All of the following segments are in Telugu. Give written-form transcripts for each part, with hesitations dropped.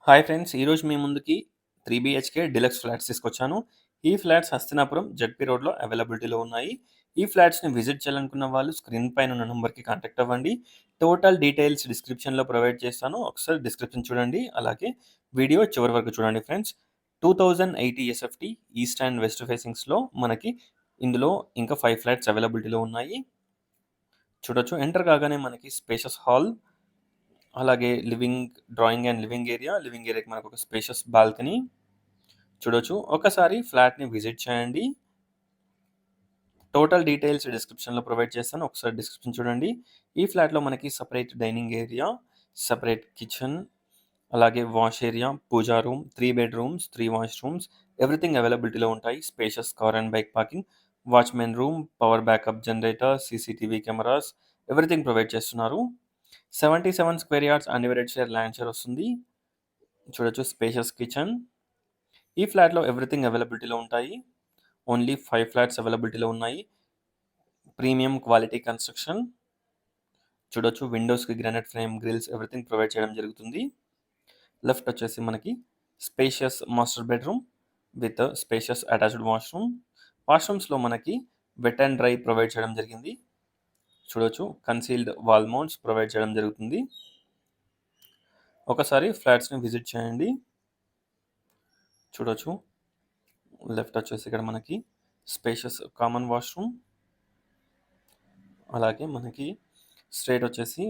Hi friends! ఈరోజు మీ ముందుకి 3 బీహెచ్‌కే డీలక్స్ ఫ్లాట్స్ తీసుకొచ్చాను. ఈ ఫ్లాట్స్ హస్తినాపురం జెడ్పీ రోడ్‌లో అవైలబిలిటీలో ఉన్నాయి. ఈ ఫ్లాట్స్‌ని విజిట్ చేయాలనుకున్న వాళ్ళు స్క్రీన్ పైన ఉన్న నంబర్‌కి కాంటాక్ట్ అవ్వండి. టోటల్ డీటెయిల్స్ డిస్క్రిప్షన్‌లో ప్రొవైడ్ చేస్తాను. ఒకసారి డిస్క్రిప్షన్ చూడండి. అలాగే వీడియో చివరి వరకు చూడండి friends. 2080 SFT east and west ఫేసింగ్స్‌లో మనకి ఇందులో ఇంకా 5 ఫ్లాట్స్ అవైలబిలిటీలో ఉన్నాయి. చూడొచ్చు. ఎంటర్ కాగానే మనకి స్పేషియస్ హాల్, అలాగే డ్రాయింగ్ అండ్ లివింగ్ ఏరియాకి మనకు ఒక స్పేషియస్ బాల్కనీ చూడొచ్చు. ఒకసారి ఫ్లాట్‌ని విజిట్ చేయండి. టోటల్ డీటెయిల్స్ డిస్క్రిప్షన్‌లో ప్రొవైడ్ చేస్తాను. ఒకసారి డిస్క్రిప్షన్ చూడండి. ఈ ఫ్లాట్‌లో మనకి separate dining area, separate kitchen, అలాగే wash area, puja room, 3 bedrooms, 3 washrooms everything అవైలబిలిటీలో ఉంటాయి. Spacious car and bike parking, watchmen room, power backup generator, CCTV cameras everything provide చేస్తున్నారు. 77 square yards undivided share land share వస్తుంది. చూడొచ్చు. Spacious kitchen. ఈ ఫ్లాట్‌లో ఎవ్రీథింగ్ అవైలబిలిటీలో ఉంటాయి. ఓన్లీ 5 ఫ్లాట్స్ అవైలబిలిటీలో ఉన్నాయి. Premium quality construction. చూడొచ్చు. విండోస్‌కి granite frame, grills everything provide చేయడం జరుగుతుంది. లెఫ్ట్ వచ్చేసి మనకి spacious master bedroom with spacious attached washroom. వాష్‌రూమ్స్‌లో మనకి వెట్ అండ్ డ్రై ప్రొవైడ్ చేయడం జరిగింది. చూడొచ్చు. కన్సీల్డ్ వాల్ మౌంట్స్ ప్రొవైడ్ చేయడం జరుగుతుంది. ఒకసారి ఫ్లాట్స్‌ని విజిట్ చేయండి. చూడొచ్చు. లెఫ్ట్ వచ్చేసి ఇక్కడ మనకి స్పేషియస్ కామన్ వాష్‌రూమ్, అలాగే మనకి స్ట్రెయిట్ వచ్చేసి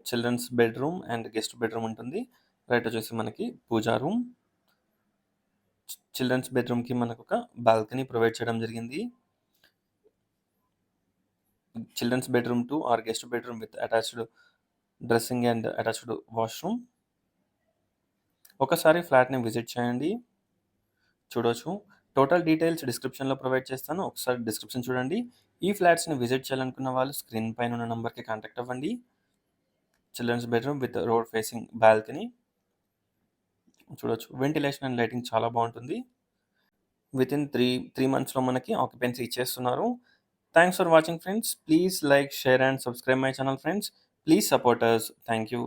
children's bedroom and guest bedroom ఉంటుంది. రైట్ వచ్చేసి మనకి పూజా రూమ్. చిల్డ్రన్స్ బెడ్‌రూమ్‌కి మనకొక బాల్కనీ ప్రొవైడ్ చేయడం జరిగింది. Children's bedroom two or guest bedroom with attached dressing and attached washroom. ఒకసారి ఫ్లాట్‌ని విజిట్ చేయండి. చూడొచ్చు. టోటల్ డీటెయిల్స్ డిస్క్రిప్షన్‌లో ప్రొవైడ్ చేస్తాను. ఒకసారి డిస్క్రిప్షన్ చూడండి. ఈ ఫ్లాట్స్‌ని విజిట్ చేయాలనుకున్న వాళ్ళు స్క్రీన్ పైన ఉన్న నంబర్‌కి కాంటాక్ట్ అవ్వండి. Children's bedroom with road facing balcony చూడొచ్చు. వెంటిలేషన్ అండ్ లైటింగ్ చాలా బావుంటుంది. వితిన్ 3 మంత్స్‌లో మనకి ఆక్యుపెన్సీ ఇచ్చేస్తున్నారు. Thanks for watching friends. Please like, share and subscribe my channel friends. Please support us. Thank you.